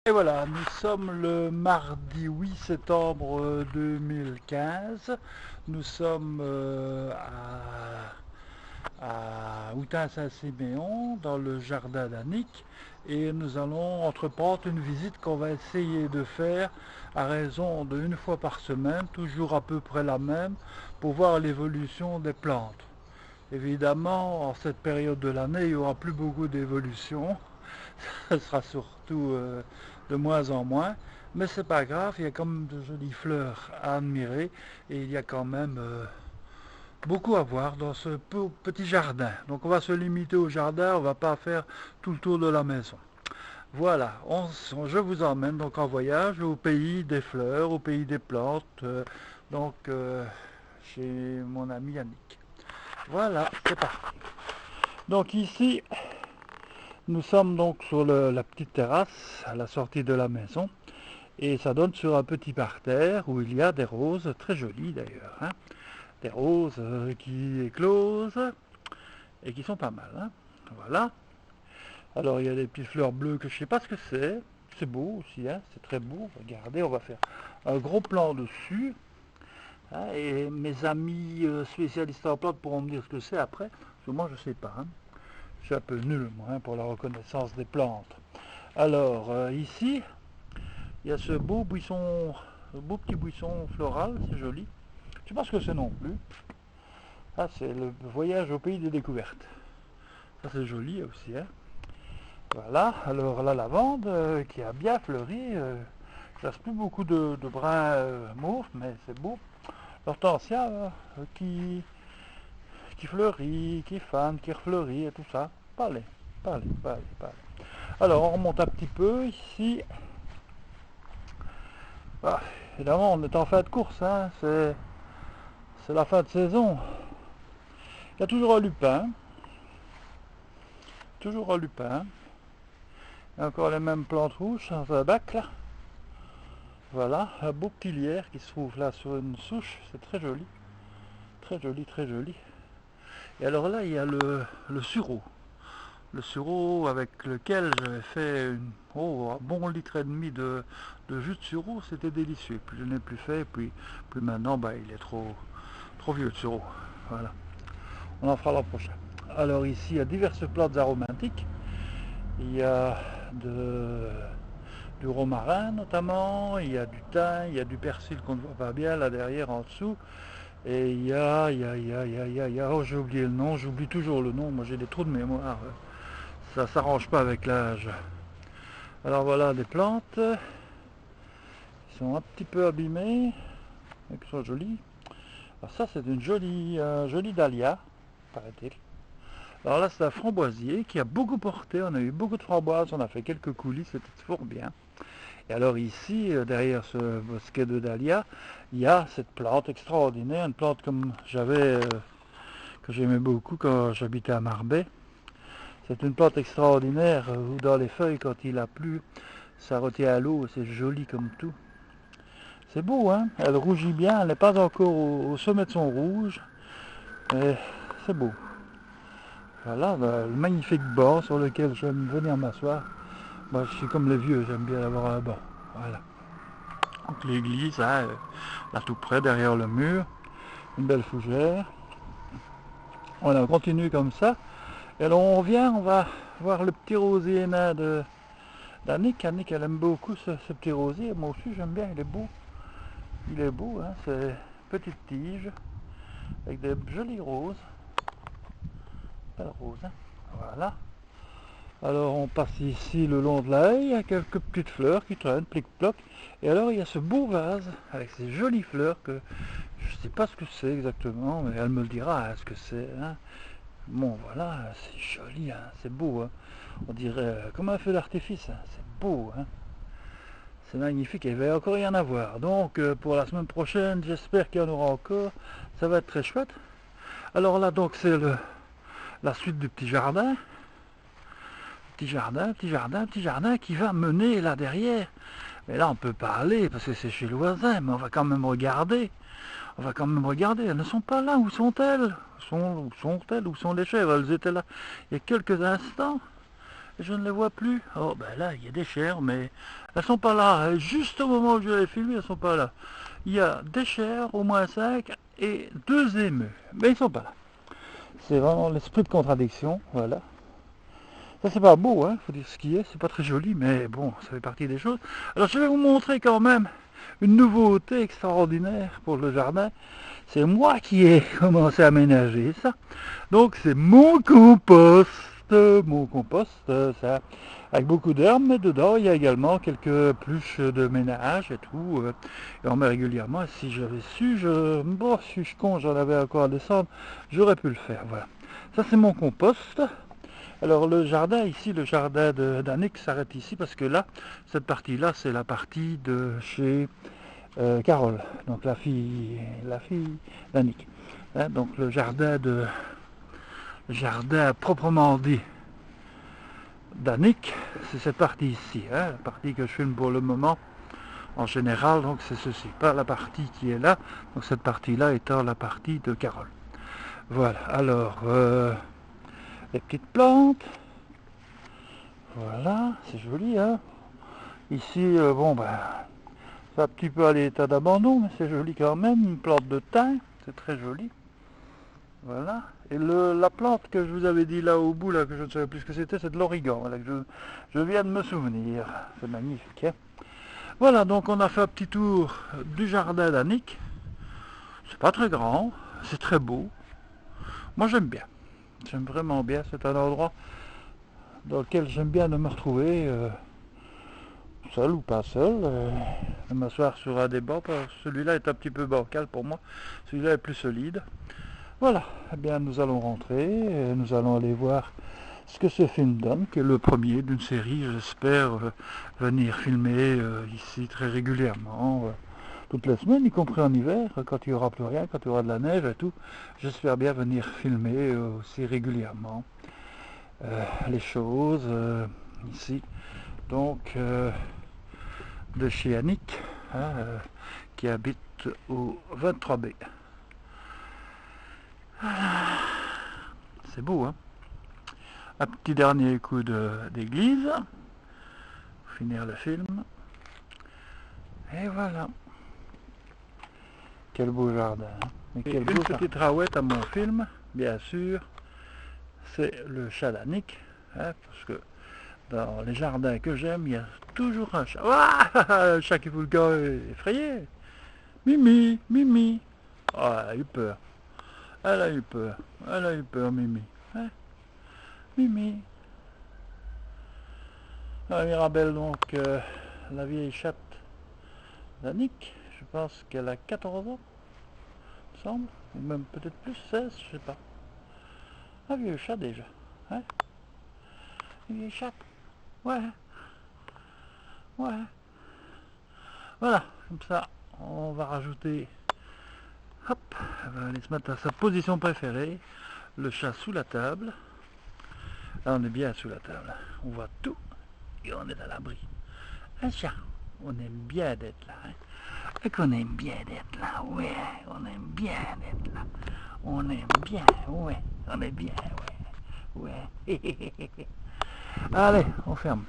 Et voilà, nous sommes le mardi 8 septembre 2015. Nous sommes à Houtin-Saint-Siméon, dans le jardin d'Annick, et nous allons entreprendre une visite qu'on va essayer de faire à raison d'une fois par semaine, toujours à peu près la même, pour voir l'évolution des plantes. Évidemment, en cette période de l'année, il n'y aura plus beaucoup d'évolution. Ce sera surtout de moins en moins. Mais c'est pas grave, il y a quand même de jolies fleurs à admirer et il y a quand même beaucoup à voir dans ce petit jardin. Donc on va se limiter au jardin, on va pas faire tout le tour de la maison. Voilà, je vous emmène donc en voyage au pays des fleurs, au pays des plantes, chez mon ami Yannick. Voilà, c'est parti. Donc ici, nous sommes donc sur la petite terrasse à la sortie de la maison et ça donne sur un petit parterre où il y a des roses très jolies d'ailleurs, hein. Des roses qui éclosent et qui sont pas mal, hein. Voilà. Alors il y a des petites fleurs bleues que je sais pas ce que c'est. C'est beau aussi, hein. C'est très beau. Regardez, on va faire un gros plan dessus, hein, et mes amis spécialistes en plantes pourront me dire ce que c'est après, parce que moi je sais pas, hein. Je suis un peu nul, moi, hein, pour la reconnaissance des plantes. Alors, ici, il y a ce beau buisson, ce beau petit buisson floral, c'est joli. Je ne sais pas ce que c'est non plus. Ah, c'est le voyage au pays des découvertes. Ça, c'est joli aussi, hein. Voilà, alors la lavande qui a bien fleuri. Il ne reste plus beaucoup de brins mauves, mais c'est beau. L'hortensia qui fleurit, qui fane, qui refleurit et tout ça. Parlez, parlez, parlez, parlez. Alors, on remonte un petit peu ici. Ah, évidemment, on est en fin de course, hein. C'est la fin de saison. Il y a toujours un lupin. Toujours un lupin. Il y a encore les mêmes plantes rouges dans un bac là. Voilà, un beau petit lierre qui se trouve là sur une souche. C'est très joli. Très joli, très joli. Et alors là, il y a le sureau. Le sureau avec lequel j'avais fait un bon litre et demi de jus de sureau, c'était délicieux. Puis je n'ai plus fait, puis maintenant, bah, il est trop vieux le sureau. Voilà, on en fera l'an prochain. Alors ici, il y a diverses plantes aromatiques. Il y a du romarin notamment, il y a du thym, il y a du persil qu'on ne voit pas bien là derrière en dessous. Et oh j'ai oublié le nom, j'oublie toujours le nom, moi j'ai des trous de mémoire. Ça s'arrange pas avec l'âge. Alors voilà des plantes qui sont un petit peu abîmées, mais qui sont jolies. Alors ça c'est une jolie dahlia, paraît-il. Alors là c'est un framboisier qui a beaucoup porté, on a eu beaucoup de framboises, on a fait quelques coulis, c'était fort bien. Et alors ici, derrière ce bosquet de dahlia, il y a cette plante extraordinaire, une plante comme que j'aimais beaucoup quand j'habitais à Marbais. C'est une plante extraordinaire où dans les feuilles, quand il a plu, ça retient à l'eau, c'est joli comme tout. C'est beau, hein. Elle rougit bien, elle n'est pas encore au sommet de son rouge, mais c'est beau. Voilà, le magnifique banc sur lequel j'aime venir m'asseoir. Moi, je suis comme les vieux, j'aime bien avoir un banc. Voilà. Donc l'église, hein, là tout près, derrière le mur, une belle fougère. Voilà, on continue comme ça. Et alors on va voir le petit rosier nain d'Annick. Annick, elle aime beaucoup ce petit rosier. Moi aussi j'aime bien, il est beau. Il est beau, hein, c'est une petite tige avec des jolies roses. Belle rose, hein. Voilà. Alors on passe ici le long de la haie, il y a quelques petites fleurs qui traînent, plic-ploc. Et alors il y a ce beau vase avec ces jolies fleurs que je ne sais pas ce que c'est exactement, mais elle me le dira, hein, ce que c'est, hein. Bon voilà, c'est joli, hein, c'est beau, hein. On dirait comme un feu d'artifice, hein. C'est beau, hein. C'est magnifique et il va encore y en avoir. Donc pour la semaine prochaine, j'espère qu'il y en aura encore. Ça va être très chouette. Alors là donc c'est la suite du petit jardin. Petit jardin, petit jardin, petit jardin qui va mener là derrière. Mais là on peut pas aller parce que c'est chez le voisin, mais on va quand même regarder. On va quand même regarder, elles ne sont pas là, où sont-elles? Où sont-elles? Où sont les chèvres? Elles étaient là il y a quelques instants. je ne les vois plus. Oh ben là il y a des chairs, mais elles sont pas là. Juste au moment où je les filme, elles sont pas là. Il y a des chairs, au moins 5, et 2 émeus, mais ils sont pas là. C'est vraiment l'esprit de contradiction, voilà. Ça c'est pas beau, hein, faut dire ce qui est, c'est pas très joli, mais bon, ça fait partie des choses. Alors je vais vous montrer quand même une nouveauté extraordinaire pour le jardin. C'est moi qui ai commencé à aménager ça. Donc c'est mon compost, ça, avec beaucoup d'herbes, mais dedans il y a également quelques pluches de ménage et tout. Et on met régulièrement. Et si j'avais su, bon, si je suis con, j'en avais encore à descendre, j'aurais pu le faire. Voilà. Ça c'est mon compost. Alors le jardin ici, le jardin d'Annick s'arrête ici parce que là, cette partie-là, c'est la partie de chez Carole, donc la fille d'Annick. Hein, donc le jardin proprement dit d'Annick, c'est cette partie ici, hein, la partie que je filme pour le moment. En général, donc c'est ceci, pas la partie qui est là, donc cette partie-là étant la partie de Carole. Voilà, alors les petites plantes, voilà, c'est joli, hein. Ici, bon, ben, c'est un petit peu à l'état d'abandon, mais c'est joli quand même, une plante de thym, c'est très joli. Voilà. Et la plante que je vous avais dit là au bout, là, que je ne savais plus ce que c'était, c'est de l'origan, voilà, que je viens de me souvenir. C'est magnifique, hein. Voilà, donc on a fait un petit tour du jardin d'Annick. C'est pas très grand, c'est très beau. Moi j'aime bien. J'aime vraiment bien, c'est un endroit dans lequel j'aime bien de me retrouver, seul ou pas seul, de m'asseoir sur un des bancs. Celui-là est un petit peu bancal pour moi, celui-là est plus solide. Voilà, eh bien nous allons rentrer, nous allons aller voir ce que ce film donne, qui est le premier d'une série, j'espère venir filmer ici très régulièrement, toutes les semaines, y compris en hiver, quand il n'y aura plus rien, quand il y aura de la neige et tout. J'espère bien venir filmer aussi régulièrement les choses ici. Donc de chez Annick, hein, qui habite au 23B. C'est beau, hein. Un petit dernier coup d'église pour finir le film. Et voilà. Quel beau jardin. Et quel beau petite rawette à mon film, bien sûr, c'est le chat d'Annick, hein, parce que dans les jardins que j'aime, il y a toujours un chat. Ah, un chat qui fout le gars effrayé. Mimi, Mimi. Ah, elle a eu peur. Elle a eu peur. Elle a eu peur, Mimi. Hein, Mimi. La Mirabelle, donc, la vieille chatte d'Annick, je pense qu'elle a 14 ans, il me semble, ou même peut-être plus, 16, je sais pas. Un vieux chat déjà, hein. Une vieille chatte, ouais, ouais. Voilà, comme ça, on va rajouter, hop, elle va aller se mettre à sa position préférée, le chat sous la table. Là, on est bien sous la table, on voit tout, et on est à l'abri. Un chat, on aime bien d'être là, hein. Et qu'on aime bien d'être là, ouais, on aime bien d'être là. On aime bien, ouais, on est bien, ouais, ouais. Allez, on ferme.